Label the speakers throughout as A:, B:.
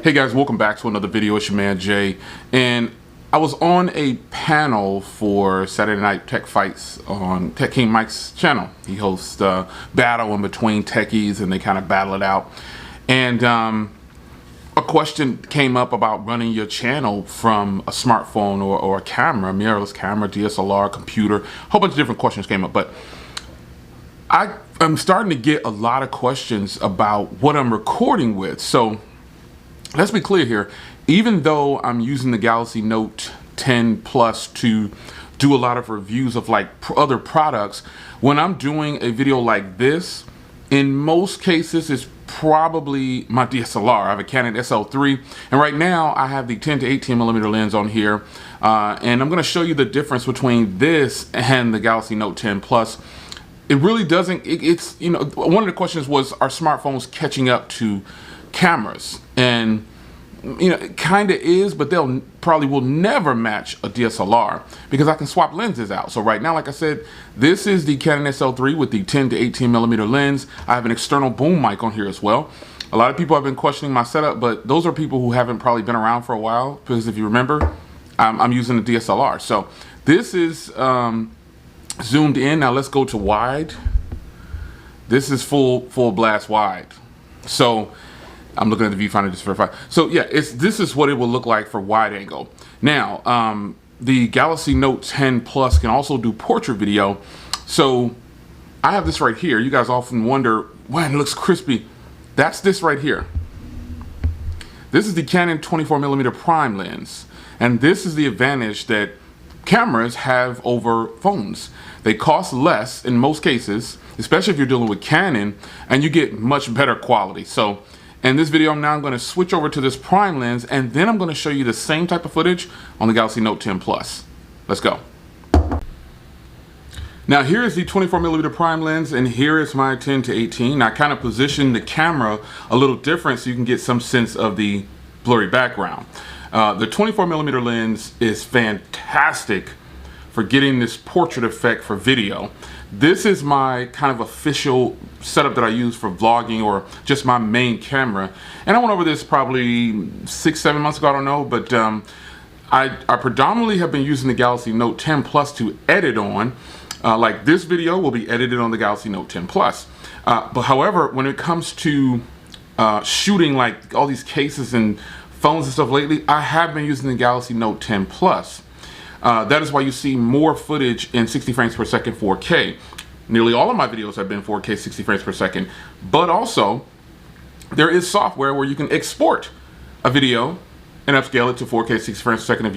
A: Hey guys, welcome back to another video. It's your man Jay, and I was on a panel for Saturday Night Tech Fights on Tech King Mike's channel. He hosts battle in between techies, and they kind of battle it out. And a question came up about running your channel from a smartphone or a camera, mirrorless camera, DSLR, computer. A whole bunch of different questions came up, but I'm starting to get a lot of questions about what I'm recording with. So let's be clear here. Even though I'm using the Galaxy Note 10 Plus to do a lot of reviews of like other products, when I'm doing a video like this, in most cases it's probably my DSLR. I have a Canon SL3, and right now I have the 10 to 18 millimeter lens on here, and I'm going to show you the difference between this and the Galaxy Note 10 Plus. It really doesn't, it's, you know, one of the questions was, are smartphones catching up to cameras? And you know, it kind of is, but they'll probably will never match a DSLR because I can swap lenses out. So right now, like I said, this is the Canon SL3 with the 10 to 18 millimeter lens. I have an external boom mic on here as well. A lot of people have been questioning my setup, but those are people who haven't probably been around for a while, because if you remember, I'm using a DSLR. So this is zoomed in. Now let's go to wide. This is full blast wide. So I'm looking at the viewfinder just to verify. So yeah, this is what it will look like for wide angle. Now, the Galaxy Note 10 Plus can also do portrait video. So I have this right here. You guys often wonder, man, it looks crispy. That's this right here. This is the Canon 24mm prime lens. And this is the advantage that cameras have over phones. They cost less in most cases, especially if you're dealing with Canon, and you get much better quality. So in this video, I'm going to switch over to this prime lens, and then I'm going to show you the same type of footage on the Galaxy Note 10 Plus. Let's go. Now here is the 24mm prime lens, and here is my 10 to 18. I kind of positioned the camera a little different so you can get some sense of the blurry background. The 24mm lens is fantastic for getting this portrait effect for video. This is my kind of official setup that I use for vlogging, or just my main camera. And I went over this probably 6-7 months ago, I don't know, but I predominantly have been using the Galaxy Note 10 Plus to edit on. Like this video will be edited on the Galaxy Note 10 Plus. But however, when it comes to shooting like all these cases and phones and stuff lately, I have been using the Galaxy Note 10 Plus. That is why you see more footage in 60 frames per second 4K. Nearly all of my videos have been 4K 60 frames per second, but also there is software where you can export a video and upscale it to 4K 60 frames per second if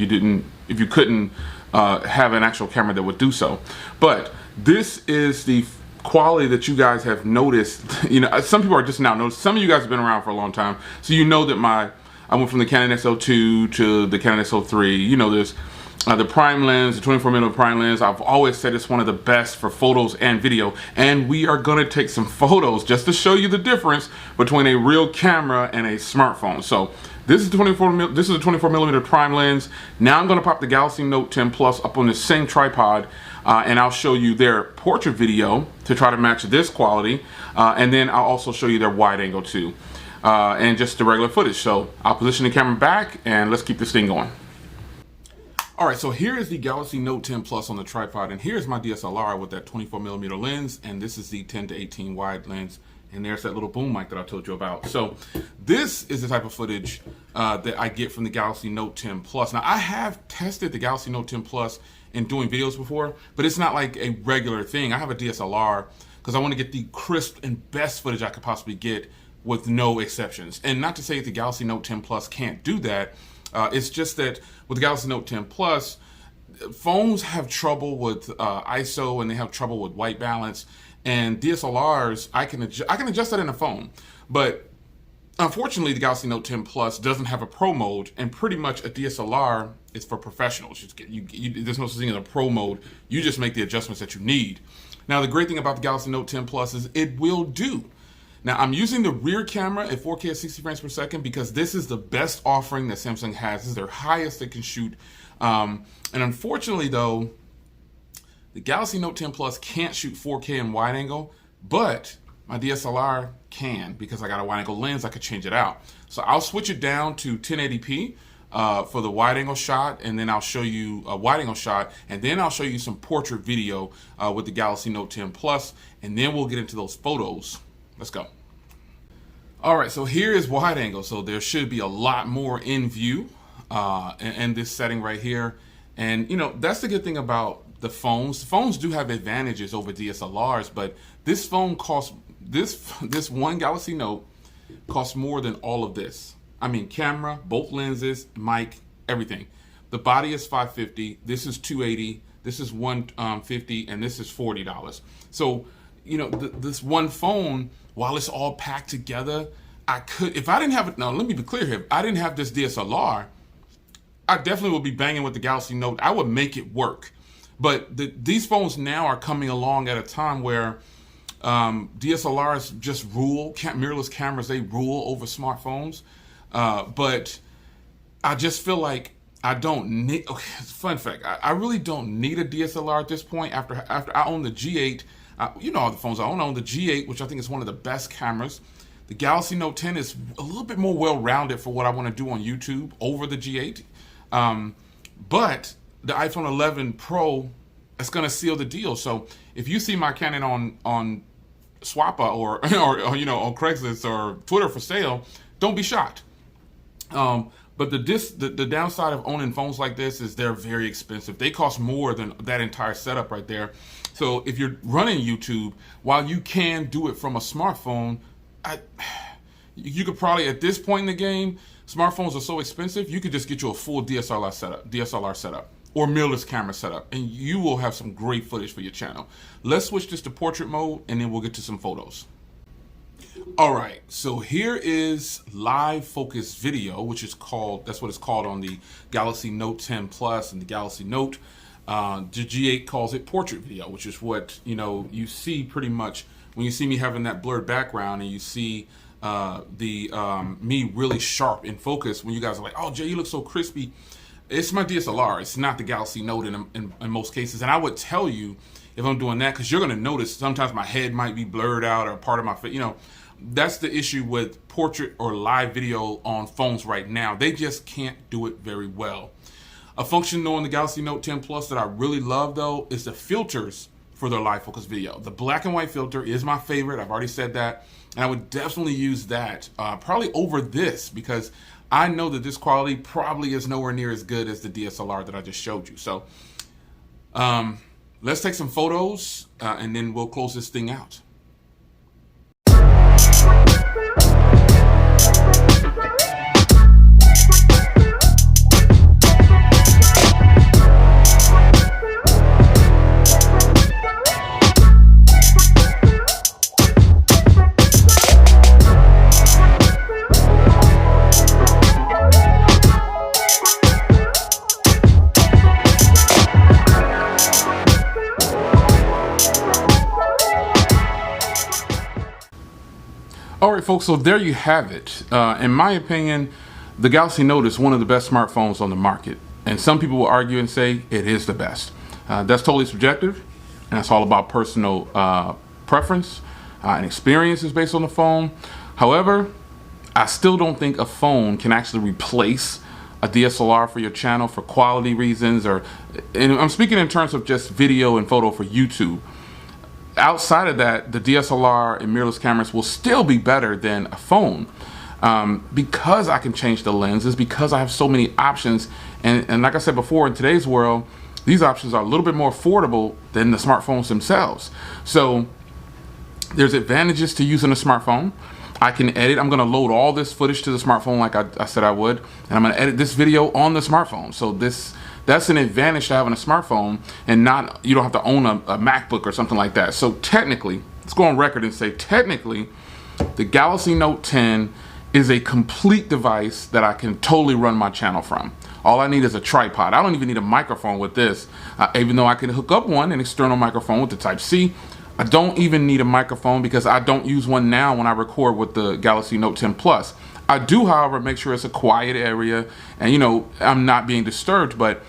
A: you couldn't have an actual camera that would do so. But this is the quality that you guys have noticed. You know, some people are just now noticing. Some of you guys have been around for a long time, so you know that I went from the Canon SL2 to the Canon SL3. You know this. The prime lens, the 24mm prime lens, I've always said it's one of the best for photos and video, and we are going to take some photos just to show you the difference between a real camera and a smartphone. So this is the 24mm prime lens. Now I'm going to pop the Galaxy Note 10 Plus up on the same tripod, and I'll show you their portrait video to try to match this quality, and then I'll also show you their wide angle too, and just the regular footage. So I'll position the camera back, and let's keep this thing going. Alright, so here is the Galaxy Note 10 Plus on the tripod, and here's my DSLR with that 24mm lens, and this is the 10 to 18 wide lens, and there's that little boom mic that I told you about. So this is the type of footage that I get from the Galaxy Note 10 Plus. Now I have tested the Galaxy Note 10 Plus in doing videos before, but it's not like a regular thing. I have a DSLR because I want to get the crisp and best footage I could possibly get with no exceptions. And not to say that the Galaxy Note 10 Plus can't do that. It's just that with the Galaxy Note 10 Plus, phones have trouble with ISO, and they have trouble with white balance. And DSLRs, I can adjust that in a phone. But unfortunately, the Galaxy Note 10 Plus doesn't have a pro mode, and pretty much a DSLR is for professionals. There's no such thing as a pro mode. You just make the adjustments that you need. Now, the great thing about the Galaxy Note 10 Plus is it will do. Now, I'm using the rear camera at 4K at 60 frames per second because this is the best offering that Samsung has. This is their highest they can shoot. And unfortunately, though, the Galaxy Note 10 Plus can't shoot 4K in wide angle, but My DSLR can, because I got a wide angle lens, I could change it out. So I'll switch it down to 1080p for the wide angle shot, and then I'll show you a wide angle shot, and then I'll show you some portrait video with the Galaxy Note 10 Plus, and then we'll get into those photos. Let's go. All right, so here is wide angle. So there should be a lot more in view in this setting right here. And you know, that's the good thing about the phones. Phones do have advantages over DSLRs, but this phone costs, this one Galaxy Note costs more than all of this. I mean, camera, both lenses, mic, everything. The body is $550. This is $280. This is $150, and this is $40. So, you know, this one phone, while it's all packed together, I could, if I didn't have it, now let me be clear here, if I didn't have this DSLR, I definitely would be banging with the Galaxy Note. I would make it work. But these phones now are coming along at a time where DSLRs just rule, mirrorless cameras, they rule over smartphones. But I just feel like I don't need, okay, fun fact, I really don't need a DSLR at this point after I own the G8. You know all the phones I own the G8, which I think is one of the best cameras. The Galaxy Note 10 is a little bit more well-rounded for what I want to do on YouTube over the G8. But the iPhone 11 Pro is going to seal the deal. So if you see my Canon on Swappa or you know, on Craigslist or Twitter for sale, don't be shocked. But the downside of owning phones like this is they're very expensive. They cost more than that entire setup right there. So if you're running YouTube, while you can do it from a smartphone, you could probably, at this point in the game, smartphones are so expensive, you could just get you a full DSLR setup or mirrorless camera setup, and you will have some great footage for your channel. Let's switch this to portrait mode, and then we'll get to some photos. All right, so here is live focus video, which is called, that's what it's called on the Galaxy Note 10 Plus and the Galaxy Note. The G8 calls it portrait video, which is what, you know, you see pretty much when you see me having that blurred background and you see me really sharp in focus. When you guys are like, oh, Jay, you look so crispy. It's my DSLR. It's not the Galaxy Note in most cases. And I would tell you if I'm doing that, because you're going to notice sometimes my head might be blurred out or part of my face, you know. That's the issue with portrait or live video on phones right now. They just can't do it very well. A function though in the Galaxy Note 10 Plus that I really love though is the filters for their live focus video. The black and white filter is my favorite. I've already said that. And I would definitely use that probably over this, because I know that this quality probably is nowhere near as good as the DSLR that I just showed you. So let's take some photos and then we'll close this thing out. All right, folks, so there you have it. In my opinion, the Galaxy Note is one of the best smartphones on the market. And some people will argue and say it is the best. That's totally subjective, and that's all about personal preference and experiences based on the phone. However, I still don't think a phone can actually replace a DSLR for your channel for quality reasons, and I'm speaking in terms of just video and photo for YouTube. Outside of that, the DSLR and mirrorless cameras will still be better than a phone because I can change the lenses, because I have so many options. And like I said before, in today's world, these options are a little bit more affordable than the smartphones themselves. So there's advantages to using a smartphone. I can edit. I'm going to load all this footage to the smartphone like I said I would, and I'm going to edit this video on the smartphone. So that's an advantage to having a smartphone, and you don't have to own a MacBook or something like that. So technically, let's go on record and say technically, the Galaxy Note 10 is a complete device that I can totally run my channel from. All I need is a tripod. I don't even need a microphone with this, even though I can hook up an external microphone with the Type-C. I don't even need a microphone because I don't use one now when I record with the Galaxy Note 10 Plus. I do, however, make sure it's a quiet area and, you know, I'm not being disturbed. But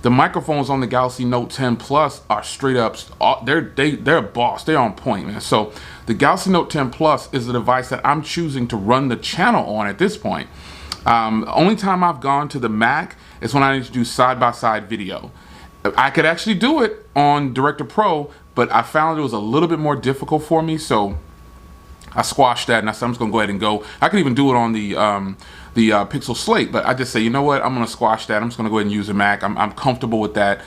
A: The microphones on the Galaxy Note 10 Plus are straight up, they're a boss, they're on point, man. So the Galaxy Note 10 Plus is the device that I'm choosing to run the channel on at this point. Only time I've gone to the Mac is when I need to do side-by-side video. I could actually do it on Director Pro, but I found it was a little bit more difficult for me, so I squashed that and I said I'm just gonna go ahead and go. I could even do it on the Pixel Slate, but I just say, you know what, I'm gonna squash that. I'm just gonna go ahead and use a Mac. I'm comfortable with that,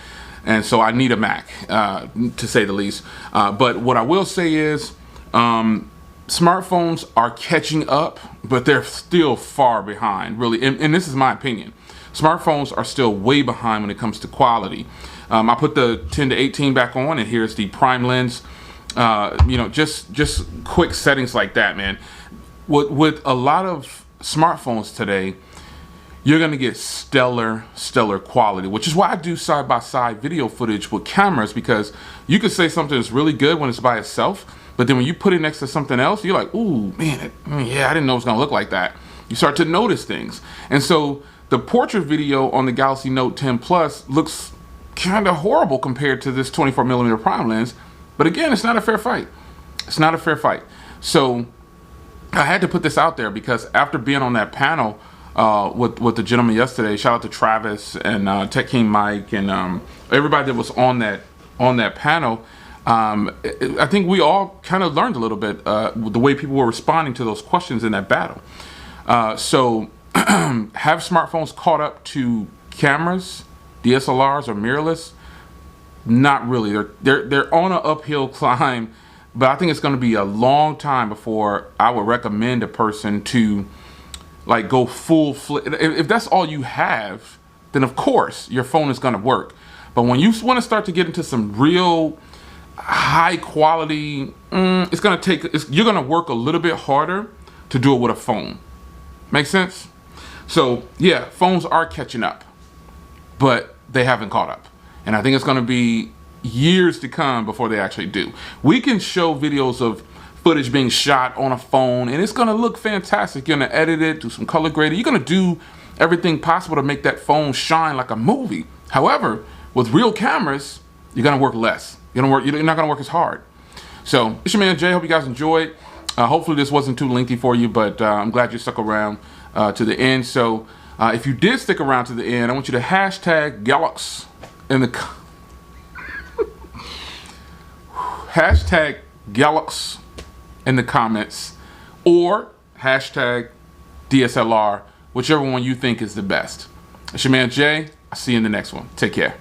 A: and so I need a Mac, to say the least. But what I will say is, smartphones are catching up, but they're still far behind, really, and this is my opinion. Smartphones are still way behind when it comes to quality. I put the 10 to 18 back on, and here's the prime lens. You know, just quick settings like that, man. With a lot of smartphones today, you're gonna get stellar quality, which is why I do side-by-side video footage with cameras, because you could say something is really good when it's by itself, but then when you put it next to something else, you're like, ooh, man, yeah, I didn't know it was gonna look like that. You start to notice things. And so the portrait video on the Galaxy Note 10 Plus looks kind of horrible compared to this 24mm prime lens. But again, it's not a fair fight. It's not a fair fight. So I had to put this out there because after being on that panel with the gentleman yesterday, shout out to Travis and Tech King Mike and everybody that was on that panel, I think we all kind of learned a little bit the way people were responding to those questions in that battle. So have smartphones caught up to cameras, DSLRs, or mirrorless? Not really. They're on an uphill climb, but I think it's going to be a long time before I would recommend a person to like go full flip. If that's all you have, then of course your phone is going to work. But when you want to start to get into some real high quality, it's going to take. You're going to work a little bit harder to do it with a phone. Make sense? So yeah, phones are catching up, but they haven't caught up. And I think it's going to be years to come before they actually do. We can show videos of footage being shot on a phone, and it's going to look fantastic. You're going to edit it, do some color grading. You're going to do everything possible to make that phone shine like a movie. However, with real cameras, you're going to work less. You're not going to work as hard. So it's your man Jay. Hope you guys enjoyed. Hopefully this wasn't too lengthy for you, but I'm glad you stuck around to the end. So if you did stick around to the end, I want you to hashtag Galax in the hashtag Galax in the comments, or hashtag DSLR, whichever one you think is the best. It's your man Jay. I'll see you in the next one. Take care.